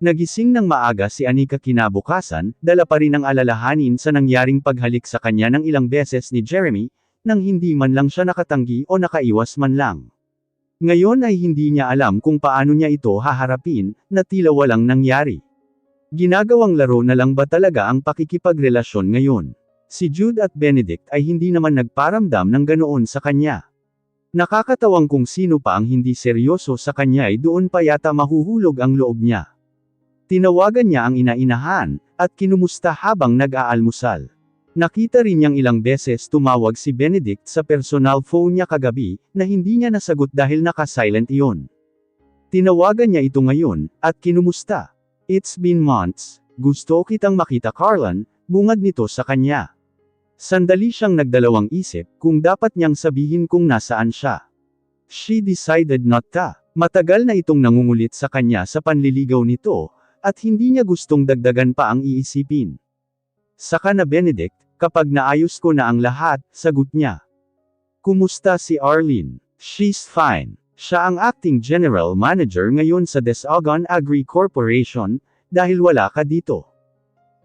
Nagising ng maaga si Anika kinabukasan, dala pa rin ang alalahanin sa nangyaring paghalik sa kanya ng ilang beses ni Jeremy, nang hindi man lang siya nakatanggi o nakaiwas man lang. Ngayon ay hindi niya alam kung paano niya ito haharapin, na tila walang nangyari. Ginagawang laro na lang ba talaga ang pakikipagrelasyon ngayon? Si Jude at Benedict ay hindi naman nagparamdam ng ganoon sa kanya. Nakakatawang kung sino pa ang hindi seryoso sa kanya ay doon pa yata mahuhulog ang loob niya. Tinawagan niya ang ina-inahan, at kinumusta habang nag-aalmusal. Nakita rin niyang ilang beses tumawag si Benedict sa personal phone niya kagabi, na hindi niya nasagot dahil naka-silent iyon. Tinawagan niya ito ngayon, at kinumusta. It's been months, gusto kitang makita Carlan, bungad nito sa kanya. Sandali siyang nagdalawang isip, kung dapat niyang sabihin kung nasaan siya. She decided not to. Matagal na itong nangungulit sa kanya sa panliligaw nito, at hindi niya gustong dagdagan pa ang iisipin. Saka na Benedict, kapag naayos ko na ang lahat, sagot niya. Kumusta si Arlene? She's fine. Siya ang acting general manager ngayon sa Desogon Agri Corporation, dahil wala ka dito.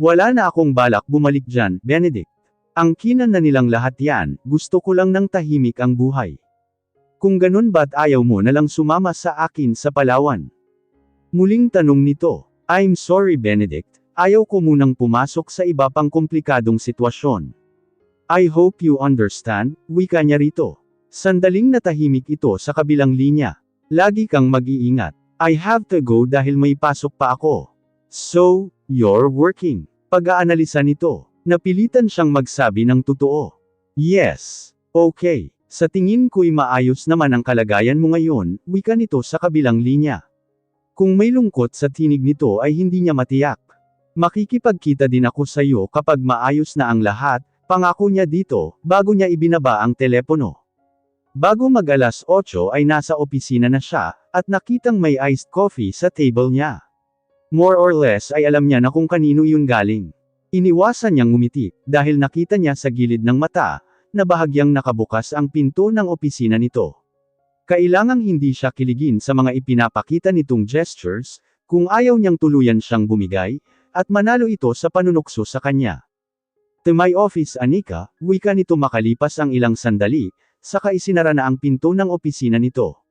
Wala na akong balak bumalik dyan, Benedict. Ang kinan na nilang lahat yan, gusto ko lang ng tahimik ang buhay. Kung ganun ba't ayaw mo na lang sumama sa akin sa Palawan? Muling tanong nito. I'm sorry Benedict, ayaw ko munang pumasok sa iba pang komplikadong sitwasyon. I hope you understand, wika niya rito. Sandaling natahimik ito sa kabilang linya. Lagi kang mag-iingat. I have to go dahil may pasok pa ako. So, you're working. Pag-aanalisa nito, napilitan siyang magsabi ng totoo. Yes. Okay. Sa tingin ko'y maayos naman ang kalagayan mo ngayon, wika nito sa kabilang linya. Kung may lungkot sa tinig nito ay hindi niya matiyak. Makikipagkita din ako sa iyo kapag maayos na ang lahat, pangako niya dito, bago niya ibinaba ang telepono. Bago mag-alas 8 ay nasa opisina na siya, at nakitang may iced coffee sa table niya. More or less ay alam niya na kung kanino yun galing. Iniwasan niyang ngumiti, dahil nakita niya sa gilid ng mata, na bahagyang nakabukas ang pinto ng opisina nito. Kailangang hindi siya kiligin sa mga ipinapakita nitong gestures, kung ayaw niyang tuluyan siyang bumigay, at manalo ito sa panunukso sa kanya. To my office Anika, wika nito makalipas ang ilang sandali, saka isinara na ang pinto ng opisina nito.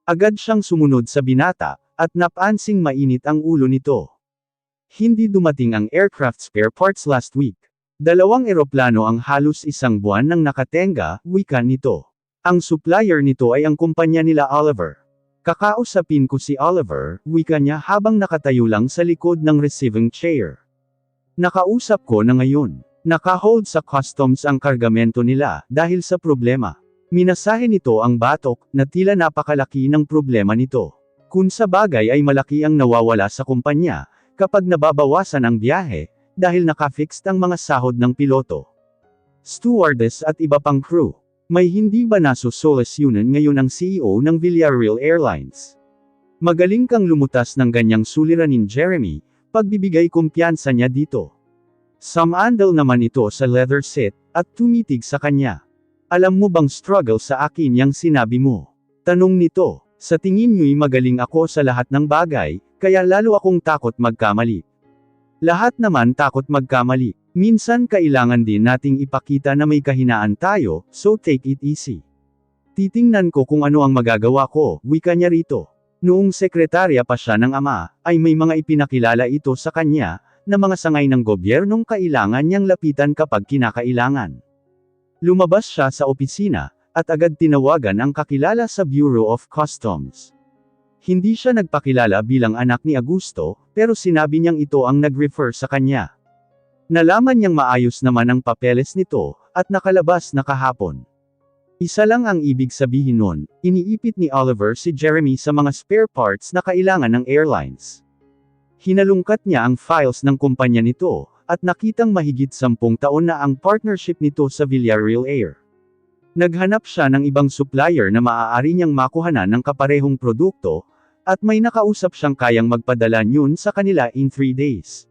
Agad siyang sumunod sa binata, at napansing mainit ang ulo nito. Hindi dumating ang aircraft spare parts last week. 2 eroplano ang halos 1 buwan nang nakatenga, wika nito. Ang supplier nito ay ang kumpanya nila Oliver. Kakausapin ko si Oliver, wika niya habang nakatayo lang sa likod ng receiving chair. Nakausap ko na ngayon. Nakahold sa customs ang kargamento nila, dahil sa problema. Minasahe nito ang batok, na tila napakalaki ng problema nito. Kung sa bagay ay malaki ang nawawala sa kumpanya, kapag nababawasan ang biyahe, dahil nakafixed ang mga sahod ng piloto, stewardess at iba pang crew. May hindi ba nasosolas yunan ngayon ang CEO ng Villarreal Airlines? Magaling kang lumutas ng ganyang suliranin Jeremy, pagbibigay kumpiyansa niya dito. Samandal naman ito sa leather seat, at tumitig sa kanya. Alam mo bang struggle sa akin yang sinabi mo? Tanong nito, sa tingin niyo'y magaling ako sa lahat ng bagay, kaya lalo akong takot magkamali. Lahat naman takot magkamali. Minsan kailangan din nating ipakita na may kahinaan tayo, so take it easy. Titingnan ko kung ano ang magagawa ko, wika niya rito. Noong sekretarya pa siya ng ama, ay may mga ipinakilala ito sa kanya, na mga sangay ng gobyernong kailangan niyang lapitan kapag kinakailangan. Lumabas siya sa opisina, at agad tinawagan ang kakilala sa Bureau of Customs. Hindi siya nagpakilala bilang anak ni Augusto, pero sinabi niyang ito ang nag-refer sa kanya. Nalaman niyang maayos naman ang papeles nito, at nakalabas na kahapon. Isa lang ang ibig sabihin nun, iniipit ni Oliver si Jeremy sa mga spare parts na kailangan ng airlines. Hinalungkat niya ang files ng kumpanya nito, at nakitang mahigit 10 taon na ang partnership nito sa Villarreal Air. Naghanap siya ng ibang supplier na maaari niyang makuhanan ng kaparehong produkto, at may nakausap siyang kayang magpadala niyon sa kanila in 3 days.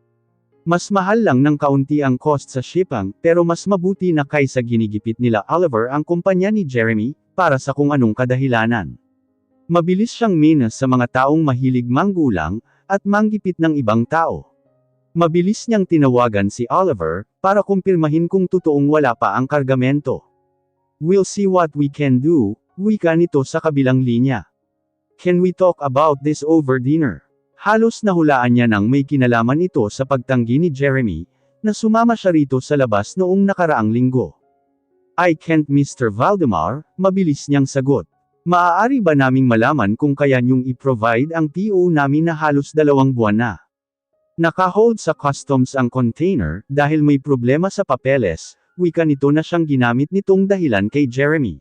Mas mahal lang ng kaunti ang cost sa shipping, pero mas mabuti na kaysa ginigipit nila Oliver ang kumpanya ni Jeremy, para sa kung anong kadahilanan. Mabilis siyang minas sa mga taong mahilig manggulang, at manggipit ng ibang tao. Mabilis niyang tinawagan si Oliver, para kumpirmahin kung totoong wala pa ang kargamento. "We'll see what we can do," wika nito sa kabilang linya. "Can we talk about this over dinner?" Halos nahulaan niya nang may kinalaman ito sa pagtanggi ni Jeremy, na sumama siya rito sa labas noong nakaraang linggo. "I can't, Mr. Valdemar," mabilis niyang sagot. "Maaari ba naming malaman kung kaya niyong i-provide ang PO namin na halos 2 buwan na? Naka-hold sa customs ang container, dahil may problema sa papeles," wika nito na siyang ginamit nitong dahilan kay Jeremy.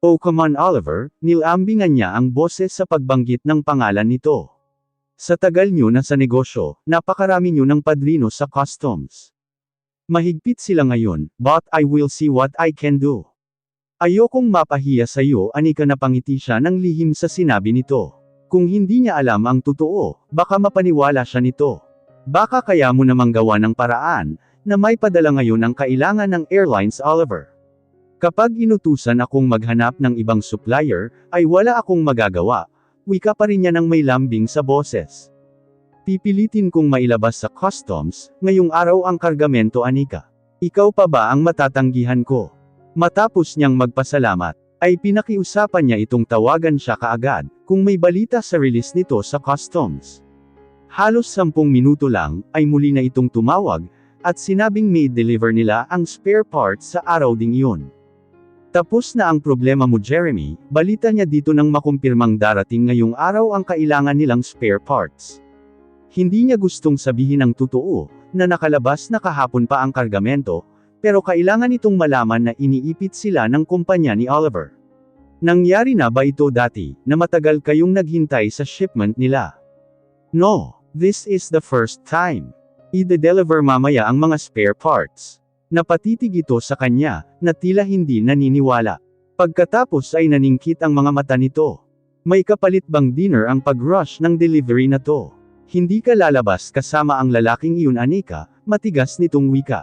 "Oh come on Oliver," nilambingan niya ang boses sa pagbanggit ng pangalan nito. "Sa tagal niyo na sa negosyo, napakarami niyo ng padrino sa customs. Mahigpit sila ngayon, but I will see what I can do." "Ayokong mapahiya sa iyo," anika na pangiti siya ng lihim sa sinabi nito. Kung hindi niya alam ang totoo, baka mapaniwala siya nito. "Baka kaya mo namang gawa ng paraan, na may padala ngayon ang kailangan ng airlines Oliver. Kapag inutusan akong maghanap ng ibang supplier, ay wala akong magagawa," wika pa rin niya ng may lambing sa boses. "Pipilitin kong mailabas sa customs, ngayong araw ang kargamento anika. Ikaw pa ba ang matatanggihan ko?" Matapos niyang magpasalamat, ay pinakiusapan niya itong tawagan siya kaagad, kung may balita sa release nito sa customs. Halos 10 minuto lang, ay muli na itong tumawag, at sinabing may deliver nila ang spare parts sa araw ding iyon. "Tapos na ang problema mo Jeremy," balita niya dito nang makumpirmang darating ngayong araw ang kailangan nilang spare parts. Hindi niya gustong sabihin ang totoo, na nakalabas na kahapon pa ang kargamento, pero kailangan itong malaman na iniipit sila ng kumpanya ni Oliver. "Nangyari na ba ito dati, na matagal kayong naghintay sa shipment nila?" "No, this is the first time. I-deliver mamaya ang mga spare parts." Napatitig ito sa kanya, na tila hindi naniniwala. Pagkatapos ay naningkit ang mga mata nito. "May kapalit bang dinner ang pag-rush ng delivery na to? Hindi ka lalabas kasama ang lalaking iyon anika," matigas nitong wika.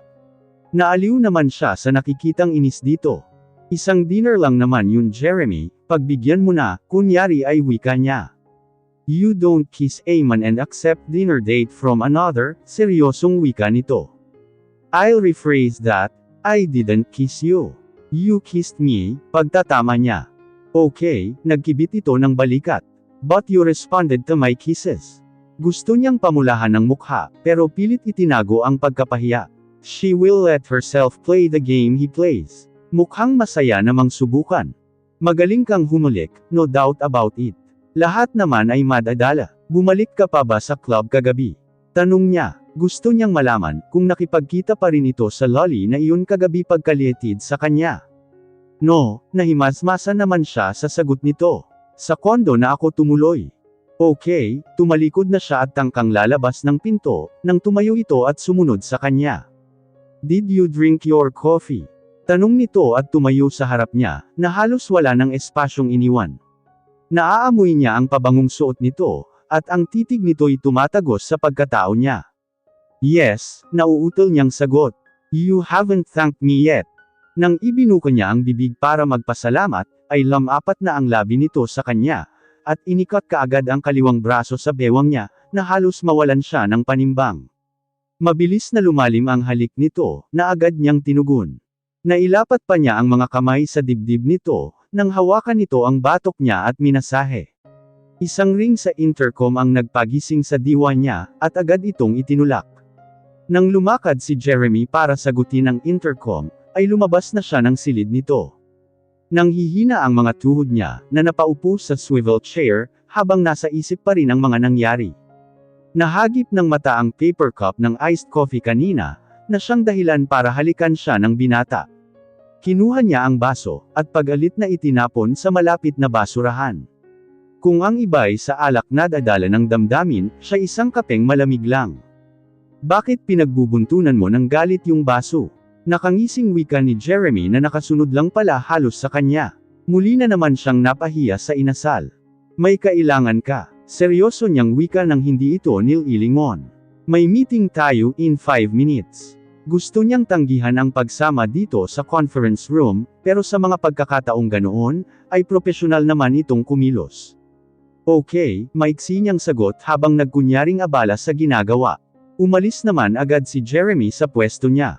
Naaliw naman siya sa nakikitang inis dito. "Isang dinner lang naman yun Jeremy, pagbigyan mo na," kunyari ay wika niya. "You don't kiss a man and accept dinner date from another," seryosong wika nito. "I'll rephrase that, I didn't kiss you. You kissed me," pagtatama niya. "Okay," nagkibit ito ng balikat. "But you responded to my kisses." Gusto niyang pamulahan ng mukha, pero pilit itinago ang pagkapahiya. She will let herself play the game he plays. Mukhang masaya namang subukan. "Magaling kang humulik, no doubt about it. Lahat naman ay madadala. Bumalik ka pa ba sa club kagabi?" Tanong niya. Gusto niyang malaman, kung nakipagkita pa rin ito sa lolly na iyon kagabi pagkalietid sa kanya. "No," nahimasmasan naman siya sa sagot nito. "Sa kondo na ako tumuloy." Okay, tumalikod na siya at tangkang lalabas ng pinto, nang tumayo ito at sumunod sa kanya. "Did you drink your coffee?" Tanong nito at tumayo sa harap niya, na halos wala ng espasyong iniwan. Naaamoy niya ang pabangong suot nito, at ang titig nito'y tumatagos sa pagkatao niya. "Yes," nauutol niyang sagot. "You haven't thanked me yet." Nang ibinuko niya ang bibig para magpasalamat, ay lamapat na ang labi nito sa kanya, at inikot kaagad ang kaliwang braso sa bewang niya, na halos mawalan siya ng panimbang. Mabilis na lumalim ang halik nito, na agad niyang tinugon. Nailapat pa niya ang mga kamay sa dibdib nito, nang hawakan nito ang batok niya at minasahe. Isang ring sa intercom ang nagpagising sa diwa niya, at agad itong itinulak. Nang lumakad si Jeremy para sagutin ang intercom, ay lumabas na siya ng silid nito. Nang hihina ang mga tuhod niya, na napaupo sa swivel chair, habang nasa isip pa rin ang mga nangyari. Nahagip ng mata ang paper cup ng iced coffee kanina, na siyang dahilan para halikan siya ng binata. Kinuha niya ang baso, at pag-alit na itinapon sa malapit na basurahan. Kung ang iba'y sa alak na dadala ng damdamin, siya isang kapeng malamig lang. "Bakit pinagbubuntunan mo ng galit yung baso?" Nakangising wika ni Jeremy na nakasunod lang pala halos sa kanya. Muli na naman siyang napahiya sa inasal. "May kailangan ka." Seryoso niyang wika nang hindi ito nililingon. "May meeting tayo in 5 minutes. Gusto niyang tanggihan ang pagsama dito sa conference room, pero sa mga pagkakataong ganoon, ay propesyonal naman itong kumilos. Okay, maiksi niyang sagot habang nagkunyaring abala sa ginagawa. Umalis naman agad si Jeremy sa pwesto niya.